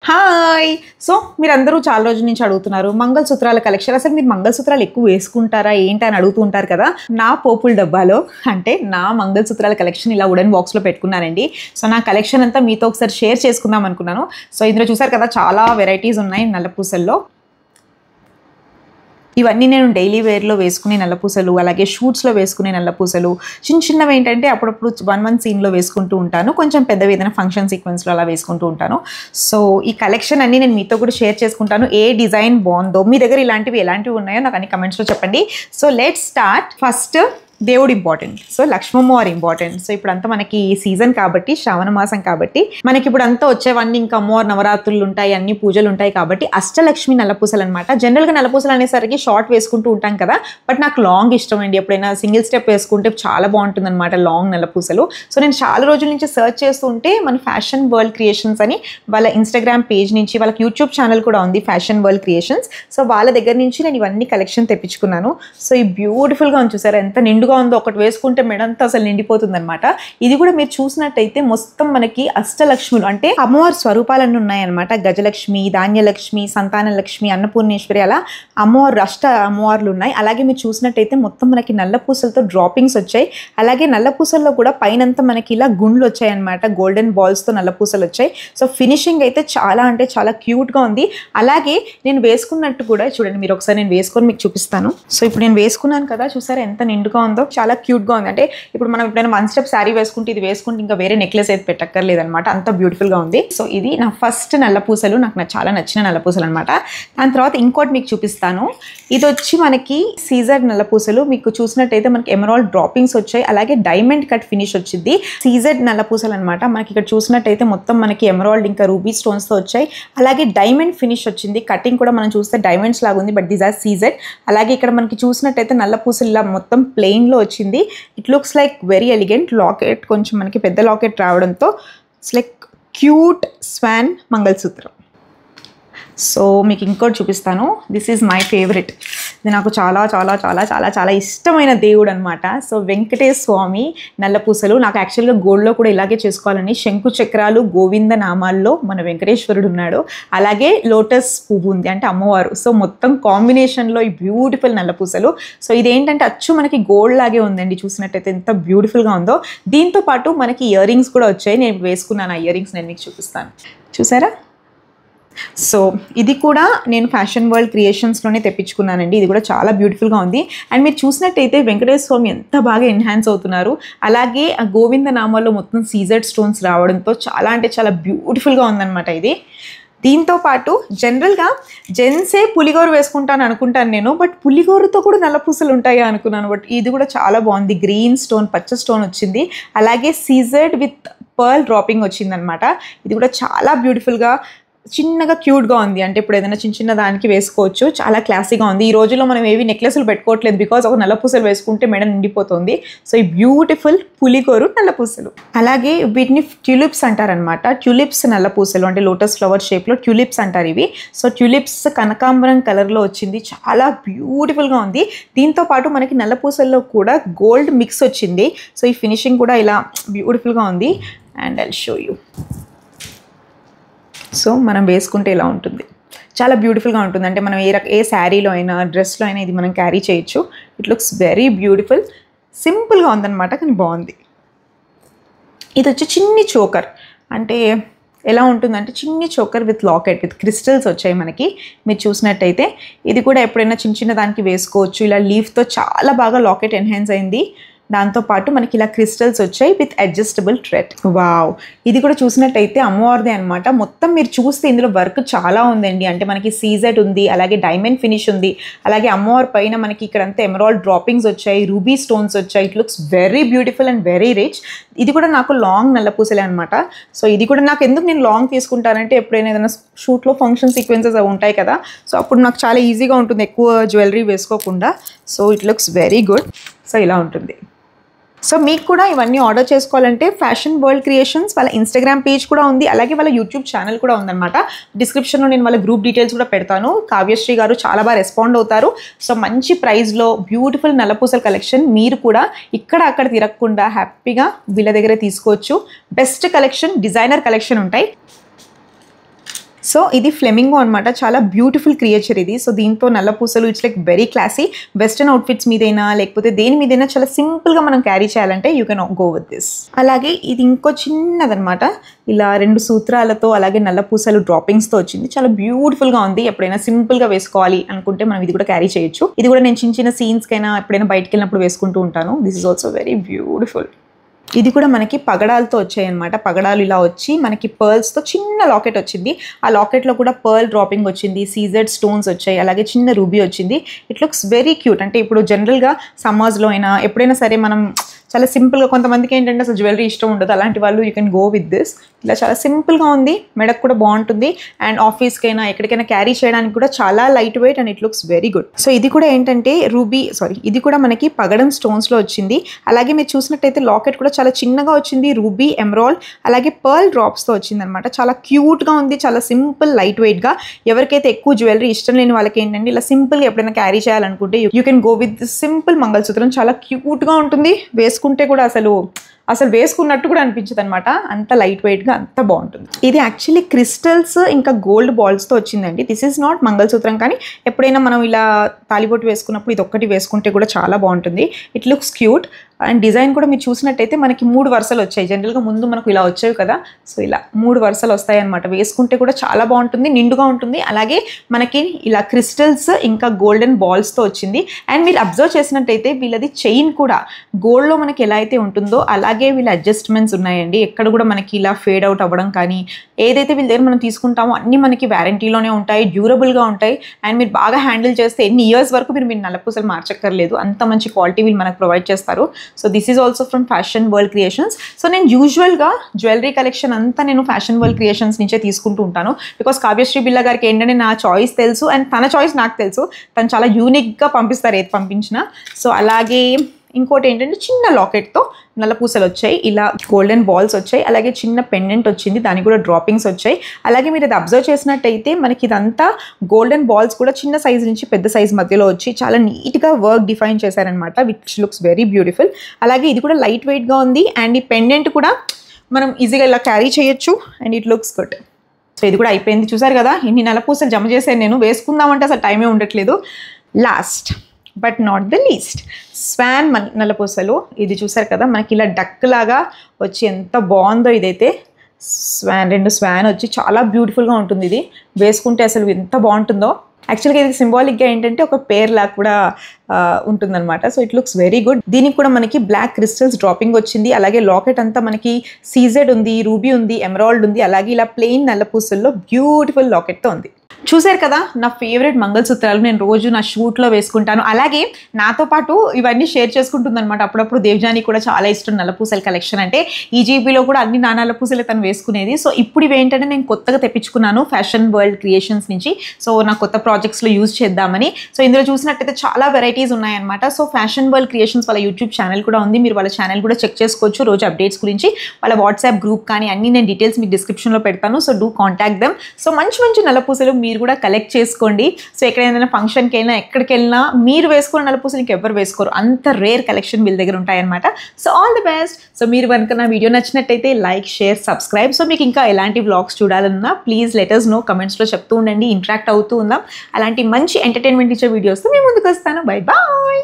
Hi! So మీరందరూ చాలా రోజుల నుంచి అడుగుతున్నారు మంగళసూత్రాల కలెక్షన్. అసలు మీరు మంగళసూత్రాలు ఎక్కువ వేసుకుంటారా ఏంటి అని అడుగుతూ ఉంటారు కదా. నా పోపుల డబ్బాలో అంటే నా మంగళసూత్రాల కలెక్షన్ ఇలా వుడెన్ బాక్స్లో పెట్టుకున్నానండి. సో నా కలెక్షన్ అంతా మీతో ఒకసారి షేర్ చేసుకుందాం అనుకున్నాను. సో ఇందులో చూసారు కదా చాలా వెరైటీస్ ఉన్నాయి నల్లపూసల్లో. ఇవన్నీ నేను డైలీ వేర్లో వేసుకునే నల్లపూసలు, అలాగే షూట్స్లో వేసుకునే నల్లపూసలు. చిన్నవి ఏంటంటే అప్పుడప్పుడు 1 సీన్లో వేసుకుంటూ ఉంటాను, కొంచెం పెద్దవి ఏదైనా ఫంక్షన్ సీక్వెన్స్లో అలా వేసుకుంటూ ఉంటాను. సో ఈ కలెక్షన్ అన్నీ నేను మీతో కూడా షేర్ చేసుకుంటాను. ఏ డిజైన్ బాగుందో, మీ దగ్గర ఇలాంటివి ఎలాంటివి ఉన్నాయో నాకు అన్ని కమెంట్స్లో చెప్పండి. So let's start. ఫస్ట్ దేవుడు ఇంపార్టెంట్, సో లక్ష్మమ్మవారు ఇంపార్టెంట్. సో ఇప్పుడు అంతా మనకి సీజన్ కాబట్టి, శ్రావణ మాసం కాబట్టి మనకి ఇప్పుడు అంతా వచ్చేవన్నీ ఇంకా అమ్మవారు నవరాత్రులు ఉంటాయి, అన్ని పూజలు ఉంటాయి కాబట్టి అష్టలక్ష్మి నల్లపూసలు అనమాట. జనరల్గా నల్లపూసలు అనేసరికి షార్ట్ వేసుకుంటూ ఉంటాం కదా, బట్ నాకు లాంగ్ ఇష్టం అండి. ఎప్పుడైనా సింగిల్ స్టెప్ వేసుకుంటే చాలా బాగుంటుంది అనమాట లాంగ్ నల్లపూసలు. సో నేను చాలా రోజుల నుంచి సర్చ్ చేస్తూ ఉంటే మన ఫ్యాషన్ వరల్డ్ క్రియేషన్స్ అని వాళ్ళ ఇన్స్టాగ్రామ్ పేజ్ నుంచి, వాళ్ళకి యూట్యూబ్ ఛానల్ కూడా ఉంది ఫ్యాషన్ వరల్డ్ క్రియేషన్స్. సో వాళ్ళ దగ్గర నుంచి నేను ఇవన్నీ కలెక్షన్ తెప్పించుకున్నాను. సో ఈ బ్యూటిఫుల్గా ఉంది చూసారా, ఎంత నిండుగా ఉందో. ఒకటి వేసుకుంటే మెడంతా అసలు నిండిపోతుంది అనమాట. ఇది కూడా మీరు చూసినట్టయితే మొత్తం మనకి అష్టలక్ష్ములు అంటే అమ్మవారి స్వరూపాలన్నీ ఉన్నాయన్నమాట. గజలక్ష్మి, ధాన్యలక్ష్మి, సంతానలక్ష్మి, అన్నపూర్ణేశ్వరి, అలా అమ్మవారు అమ్మవార్లు ఉన్నాయి. అలాగే మీరు చూసినట్టయితే మొత్తం మనకి నల్లపూసలతో డ్రాపింగ్స్ వచ్చాయి. అలాగే నల్లపూసల్లో కూడా పైనంతా మనకి ఇలా గుండ్లు వచ్చాయి అనమాట, గోల్డెన్ బాల్స్తో నల్లపూసలు వచ్చాయి. సో ఫినిషింగ్ అయితే చాలా అంటే చాలా క్యూట్గా ఉంది. అలాగే నేను వేసుకున్నట్టు కూడా చూడండి, మీరు ఒకసారి నేను వేసుకొని మీకు చూపిస్తాను. సో ఇప్పుడు నేను వేసుకున్నాను కదా, చూసారా ఎంత నిండుగా ఉందో, చాలా క్యూట్గా ఉంది. అంటే ఇప్పుడు మనం ఎప్పుడైనా 1 స్టెప్ శారీ వేసుకుంటే ఇది వేసుకుంటే ఇంకా వేరే నెక్లెస్ అయితే పెట్టక్కర్లేదనమాట, అంత బ్యూటిఫుల్గా ఉంది. సో ఇది నా ఫస్ట్ నల్లపూసలు, నాకు చాలా నచ్చిన నల్లపూసలు అనమాట. దాని తర్వాత ఇంకోటి మీకు చూపిస్తాను. ఇది వచ్చి మనకి సీజర్ నల్లపూసలు. మీకు చూసినట్టయితే మనకి ఎమరాల్డ్ డ్రాపింగ్స్ వచ్చాయి, అలాగే డైమండ్ కట్ ఫినిష్ వచ్చింది. సీజెడ్ నల్లపూసలు అనమాట. మనకి ఇక్కడ చూసినట్టయితే మొత్తం మనకి ఎమరాల్డ్ ఇంకా రూబీ స్టోన్స్తో వచ్చాయి. అలాగే డైమండ్ ఫినిష్ వచ్చింది. కటింగ్ కూడా మనం చూస్తే డైమండ్స్ లాగా ఉంది, బట్ దీస్ ఆర్ సీజెడ్. అలాగే ఇక్కడ మనకి చూసినట్టయితే నల్లపూసలు ఇలా మొత్తం ప్లెయిన్లో వచ్చింది. It looks like very elegant. Locket కొంచెం మనకి పెద్ద లాకెట్ రావడంతో ఇట్స్ లైక్ క్యూట్ స్వాన్ మంగళసూత్రం. సో మీకు ఇంకోటి చూపిస్తాను. This is my favourite. ఇది నాకు చాలా చాలా చాలా చాలా చాలా ఇష్టమైన దేవుడు అనమాట. సో వెంకటేశ్వర స్వామి నల్లపూసలు. నాకు యాక్చువల్గా గోల్డ్లో కూడా ఇలాగే చేసుకోవాలని, శంకు చక్రాలు గోవింద నామాల్లో మన వెంకటేశ్వరుడు ఉన్నాడు, అలాగే లోటస్ పువ్వు ఉంది అంటే అమ్మవారు. సో మొత్తం కాంబినేషన్లో ఈ బ్యూటిఫుల్ నల్లపూసలు. సో ఇదేంటంటే అచ్చు మనకి గోల్డ్ లాగే ఉందండి, చూసినట్టయితే ఎంత బ్యూటిఫుల్గా ఉందో. దీంతో పాటు మనకి ఇయర్ రింగ్స్ కూడా వచ్చాయి. నేను వేసుకున్నాను ఆ ఇయర్ రింగ్స్, నేను మీకు చూపిస్తాను. చూసారా? సో ఇది కూడా నేను ఫ్యాషన్ వరల్డ్ క్రియేషన్స్లోనే తెప్పించుకున్నానండి. ఇది కూడా చాలా బ్యూటిఫుల్గా ఉంది. అండ్ మీరు చూసినట్టయితే వెంకటేశ్వర స్వామి ఎంత బాగా ఎన్హాన్స్ అవుతున్నారు. అలాగే ఆ గోవింద నామాల్లో మొత్తం సీజెడ్ స్టోన్స్ రావడంతో చాలా అంటే చాలా బ్యూటిఫుల్గా ఉందన్నమాట ఇది. దీంతో పాటు జనరల్గా జెంట్సే పులిగోరు వేసుకుంటాను అనుకుంటాను నేను, బట్ పులిగోరుతో కూడా నల్లపూసలు ఉంటాయి అనుకున్నాను. బట్ ఇది కూడా చాలా బాగుంది. గ్రీన్ స్టోన్, పచ్చ స్టోన్ వచ్చింది. అలాగే సీజెడ్ విత్ పర్ల్ డ్రాపింగ్ వచ్చిందనమాట. ఇది కూడా చాలా బ్యూటిఫుల్గా చిన్నగా క్యూట్గా ఉంది. అంటే ఇప్పుడు ఏదైనా చిన్న దానికి వేసుకోవచ్చు, చాలా క్లాసీగా ఉంది. ఈ రోజుల్లో మనం ఏవి నెక్లెస్లు పెట్టుకోవట్లేదు, బికాజ్ ఒక నల్లపూసలు వేసుకుంటే మెడ నిండిపోతుంది. సో ఈ బ్యూటిఫుల్ పులిగోరు నల్లపూసలు. అలాగే వీటిని ట్యూలిప్స్ అంటారనమాట. ట్యూలిప్స్ నల్లపూసలు అంటే లోటస్ ఫ్లవర్ షేప్లో ట్యూలిప్స్ అంటారు ఇవి. సో ట్యూలిప్స్ కనకాంబరం కలర్లో వచ్చింది, చాలా బ్యూటిఫుల్గా ఉంది. దీంతో పాటు మనకి నల్లపూసల్లో కూడా గోల్డ్ మిక్స్ వచ్చింది. సో ఈ ఫినిషింగ్ కూడా ఇలా బ్యూటిఫుల్గా ఉంది. And I'll show you. So మనం వేసుకుంటే ఇలా ఉంటుంది, చాలా బ్యూటిఫుల్గా ఉంటుంది. అంటే మనం ఏ శారీలో అయినా డ్రెస్లో అయినా ఇది మనం క్యారీ చేయొచ్చు. It looks very beautiful. సింపుల్గా ఉందన్నమాట, కానీ బాగుంది. ఇది వచ్చి చిన్ని చోకర్. అంటే ఎలా ఉంటుందంటే చిన్ని choker with locket with crystals వచ్చాయి మనకి. మీరు చూసినట్టయితే ఇది కూడా ఎప్పుడైనా చిన్న దానికి వేసుకోవచ్చు. ఇలా లీఫ్తో చాలా బాగా లాకెట్ ఎన్హాన్స్ అయింది. దాంతోపాటు మనకి ఇలా క్రిస్టల్స్ వచ్చాయి విత్ అడ్జస్టబుల్ థ్రెడ్. వావ్! ఇది కూడా చూసినట్టయితే అమ్మవారిదే అనమాట. మొత్తం మీరు చూస్తే ఇందులో వర్క్ చాలా ఉందండి. అంటే మనకి సీజెడ్ ఉంది, అలాగే డైమండ్ ఫినిష్ ఉంది, అలాగే అమ్మవారి పైన మనకి ఇక్కడంతా ఎమరాల్డ్ డ్రాపింగ్స్ వచ్చాయి, రూబీ స్టోన్స్ వచ్చాయి. It looks very beautiful and very rich. ఇది కూడా నాకు లాంగ్ నల్లపూసలే అనమాట. సో ఇది కూడా నాకు ఎందుకు నేను లాంగ్ తీసుకుంటానంటే ఎప్పుడైనా ఏదైనా షూట్లో ఫంక్షన్ సీక్వెన్సెస్ అవి ఉంటాయి కదా, సో అప్పుడు నాకు చాలా ఈజీగా ఉంటుంది ఎక్కువ జ్యువెలరీ వేసుకోకుండా. So it looks very good. So ఇలా ఉంటుంది. సో మీకు కూడా ఇవన్నీ ఆర్డర్ చేసుకోవాలంటే ఫ్యాషన్ వరల్డ్ క్రియేషన్స్ వాళ్ళ ఇన్స్టాగ్రామ్ పేజ్ కూడా ఉంది, అలాగే వాళ్ళ యూట్యూబ్ ఛానల్ కూడా ఉందన్నమాట. డిస్క్రిప్షన్లో నేను వాళ్ళ గ్రూప్ డీటెయిల్స్ కూడా పెడతాను. కావ్యశ్రీ గారు చాలా బాగా రెస్పాండ్ అవుతారు. సో మంచి ప్రైస్లో బ్యూటిఫుల్ నల్లపూసల కలెక్షన్ మీరు కూడా ఇక్కడ అక్కడ తిరగకుండా హ్యాపీగా వీళ్ళ దగ్గరే తీసుకోవచ్చు. బెస్ట్ కలెక్షన్, డిజైనర్ కలెక్షన్ ఉంటాయి. సో ఇది ఫ్లెమింగో అనమాట, చాలా బ్యూటిఫుల్ క్రియేచర్ ఇది. సో దీంతో నల్ల పూసలు it's like very classy. Western outfits మీదైనా లేకపోతే దేని మీదైనా చాలా సింపుల్గా మనం క్యారీ చేయాలంటే you can go with this. అలాగే ఇది ఇంకో చిన్నదనమాట, ఇలా 2 సూత్రాలతో అలాగే నల్ల పూసలు డ్రాపింగ్స్తో వచ్చింది. చాలా బ్యూటిఫుల్గా ఉంది. ఎప్పుడైనా సింపుల్గా వేసుకోవాలి అనుకుంటే మనం ఇది కూడా క్యారీ చేయొచ్చు. ఇది కూడా నేను చిన్న సీన్స్కైనా ఎప్పుడైనా బయటకు వెళ్ళినప్పుడు వేసుకుంటూ ఉంటాను. This is also very beautiful. ఇది కూడా మనకి పగడాలతో వచ్చాయి అనమాట. పగడాలు ఇలా వచ్చి మనకి పర్ల్స్తో చిన్న లాకెట్ వచ్చింది. ఆ లాకెట్లో కూడా పర్ల్ డ్రాపింగ్ వచ్చింది, సీజెడ్ స్టోన్స్ వచ్చాయి, అలాగే చిన్న రూబీ వచ్చింది. It looks very cute. అంటే ఇప్పుడు జనరల్గా సమ్మర్స్లో అయినా ఎప్పుడైనా సరే మనం చాలా సింపుల్గా, కొంతమందికి ఏంటంటే అసలు జ్యువెలరీ ఇష్టం ఉండదు, అలాంటి వాళ్ళు you can go with this. ఇలా చాలా సింపుల్గా ఉంది, మెడకు కూడా బాగుంటుంది అండ్ ఆఫీస్కైనా ఎక్కడికైనా క్యారీ చేయడానికి కూడా చాలా light weight and it looks very good. So ఇది కూడా ఏంటంటే ఇది కూడా మనకి పగడం స్టోన్స్లో వచ్చింది. అలాగే మీరు చూసినట్టయితే లాకెట్ కూడా చాలా చిన్నగా వచ్చింది, రూబీ, ఎమరాల్డ్ అలాగే పర్ల్ డ్రాప్స్తో వచ్చింది అనమాట. చాలా క్యూట్గా ఉంది, చాలా సింపుల్ లైట్ వెయిట్గా. ఎవరికైతే ఎక్కువ జ్యువెలరీ ఇష్టం లేని వాళ్ళకి ఏంటంటే ఇలా సింపుల్గా ఎప్పుడైనా క్యారీ చేయాలనుకుంటే you can go with simple మంగళసూత్రం. చాలా క్యూట్గా ఉంటుంది, వేసుకుంటే కూడా అసలు వేసుకున్నట్టు కూడా అనిపించదు అనమాట. అంత లైట్ వెయిట్గా అంత బాగుంటుంది. ఇది యాక్చువల్లీ క్రిస్టల్స్ ఇంకా గోల్డ్ బాల్స్తో వచ్చిందండి. దిస్ ఈజ్ నాట్ మంగళసూత్రం, కానీ ఎప్పుడైనా మనం ఇలా తాలిబొట్టు వేసుకున్నప్పుడు ఇది ఒక్కటి వేసుకుంటే కూడా చాలా బాగుంటుంది. It looks cute and design కూడా మీరు చూసినట్టయితే మనకి 3 వరుసలు వచ్చాయి. జనరల్గా ముందు మనకు ఇలా వచ్చేవి కదా, సో ఇలా 3 వరుసలు వస్తాయి అనమాట. వేసుకుంటే కూడా చాలా బాగుంటుంది, నిండుగా ఉంటుంది. అలాగే మనకి ఇలా క్రిస్టల్స్ ఇంకా గోల్డెన్ బాల్స్తో వచ్చింది. అండ్ మీరు అబ్జర్వ్ చేసినట్టయితే వీళ్ళది చైన్ కూడా గోల్డ్లో మనకి ఎలా అయితే ఉంటుందో అలాగే వీళ్ళ అడ్జస్ట్మెంట్స్ ఉన్నాయండి. ఎక్కడ కూడా మనకి ఇలా ఫేడ్ అవుట్ అవ్వడం కానీ, ఏదైతే వీళ్ళ దగ్గర మనం తీసుకుంటామో అన్నీ మనకి వ్యారంటీలోనే ఉంటాయి, డ్యూరబుల్గా ఉంటాయి. అండ్ మీరు బాగా హ్యాండిల్ చేస్తే ఎన్ని ఇయర్స్ వరకు మీరు నల్లపూసలు మార్చక్కర్లేదు, అంత మంచి క్వాలిటీ వీళ్ళు మనకు ప్రొవైడ్ చేస్తారు. So this is also from fashion world creations. So నేను యూజువల్గా జ్యువెలరీ కలెక్షన్ అంతా నేను ఫ్యాషన్ వరల్డ్ క్రియేషన్స్ నుంచే తీసుకుంటూ ఉంటాను. బికాస్ కావ్యశ్రీ బిర్లా గారికి ఏంటంటే నా చాయిస్ తెలుసు అండ్ తన చాయిస్ నాకు తెలుసు. తను చాలా యూనిక్గా పంపిస్తారు ఏది పంపించినా. సో అలాగే ఇంకోటి ఏంటంటే చిన్న లాకెట్తో నల్ల పూసలు వచ్చాయి, ఇలా గోల్డెన్ బాల్స్ వచ్చాయి, అలాగే చిన్న పెండెంట్ వచ్చింది, దానికి కూడా డ్రాపింగ్స్ వచ్చాయి. అలాగే మీరు ఇది అబ్జర్వ్ చేసినట్టయితే మనకి ఇదంతా గోల్డెన్ బాల్స్ కూడా చిన్న సైజ్ నుంచి పెద్ద సైజ్ మధ్యలో వచ్చి చాలా నీట్గా వర్క్ డిఫైన్ చేశారనమాట, విచ్ లుక్స్ వెరీ బ్యూటిఫుల్. అలాగే ఇది కూడా లైట్ వెయిట్గా ఉంది అండ్ ఈ పెండెంట్ కూడా మనం ఈజీగా ఇలా క్యారీ చేయొచ్చు and it looks good. So ఇది కూడా అయిపోయింది. చూసారు కదా ఎన్ని నల్లపూసలు జమ చేశాను నేను, వేసుకుందామంటే అసలు టైమే ఉండట్లేదు. Last but not the least, swan నల్లపూసలు. ఇది చూసారు కదా మనకి ఇలా డక్ లాగా వచ్చి ఎంత బాగుందో. ఇదైతే స్వాన్, 2 స్వాన్ వచ్చి చాలా బ్యూటిఫుల్గా ఉంటుంది. ఇది వేసుకుంటే అసలు ఎంత బాగుంటుందో. యాక్చువల్గా ఇది సింబాలిక్గా ఏంటంటే ఒక పేర్ లాగా కూడా ఉంటుందన్నమాట. So it looks very good. దీనికి కూడా మనకి బ్లాక్ క్రిస్టల్స్ డ్రాపింగ్ వచ్చింది. అలాగే లాకెట్ అంతా మనకి సీజెడ్ ఉంది, రూబీ ఉంది, ఎమరాల్డ్ ఉంది. అలాగే ఇలా ప్లెయిన్ నల్లపూసల్లో బ్యూటిఫుల్ లాకెట్తో ఉంది. చూసారు కదా నా ఫేవరెట్ మంగళసూత్రాలు, నేను రోజు నా షూట్లో వేసుకుంటాను. అలాగే నాతో పాటు ఇవన్నీ షేర్ చేసుకుంటుంది అనమాట. అప్పుడప్పుడు దేవ్జాని కూడా చాలా ఇష్టం నల్లపూసల కలెక్షన్ అంటే. ఈజీబీలో కూడా అన్ని నా నల్లపూసలే తను వేసుకునేది. సో ఇప్పుడు ఇవేంటంటే నేను కొత్తగా తెప్పించుకున్నాను ఫ్యాషన్ వరల్డ్ క్రియేషన్స్ నుంచి. సో నా కొత్త ప్రాజెక్ట్స్లో యూజ్ చేద్దామని. సో ఇందులో చూసినట్టయితే చాలా వెరైటీస్ ఉన్నాయన్నమాట. సో ఫ్యాషన్ వరల్డ్ క్రియేషన్స్ వాళ్ళ యూట్యూబ్ ఛానల్ కూడా ఉంది, మీరు వాళ్ళ ఛానల్ కూడా చెక్ చేసుకోవచ్చు. రోజు అప్డేట్స్ గురించి వాళ్ళ వాట్సాప్ గ్రూప్ కానీ అన్ని నేను డీటెయిల్స్ మీకు డిస్క్రిప్షన్లో పెడతాను. So do contact them. So మంచి మంచి నల్లపూసలు మీరు కూడా కలెక్ట్ చేసుకోండి. సో ఎక్కడైనా ఫంక్షన్కి వెళ్ళినా ఎక్కడికి వెళ్ళినా మీరు వేసుకున్న నల్లపూసలు ఇంకెవ్వరు వేసుకోరు, అంత రేర్ కలెక్షన్ వీళ్ళ దగ్గర ఉంటాయన్నమాట. So all the best. So మీరు కనుక నా వీడియో నచ్చినట్టయితే లైక్, షేర్, సబ్స్క్రైబ్. సో మీకు ఇంకా ఎలాంటి వ్లాగ్స్ చూడాలన్నా ప్లీజ్ లెట్ us know, కమెంట్స్లో చెప్తూ ఉండండి, ఇంటరాక్ట్ అవుతూ ఉందాం. అలాంటి మంచి ఎంటర్టైన్మెంట్ ఇచ్చే వీడియోస్తో మేము ముందుకు వస్తాను. Bye bye.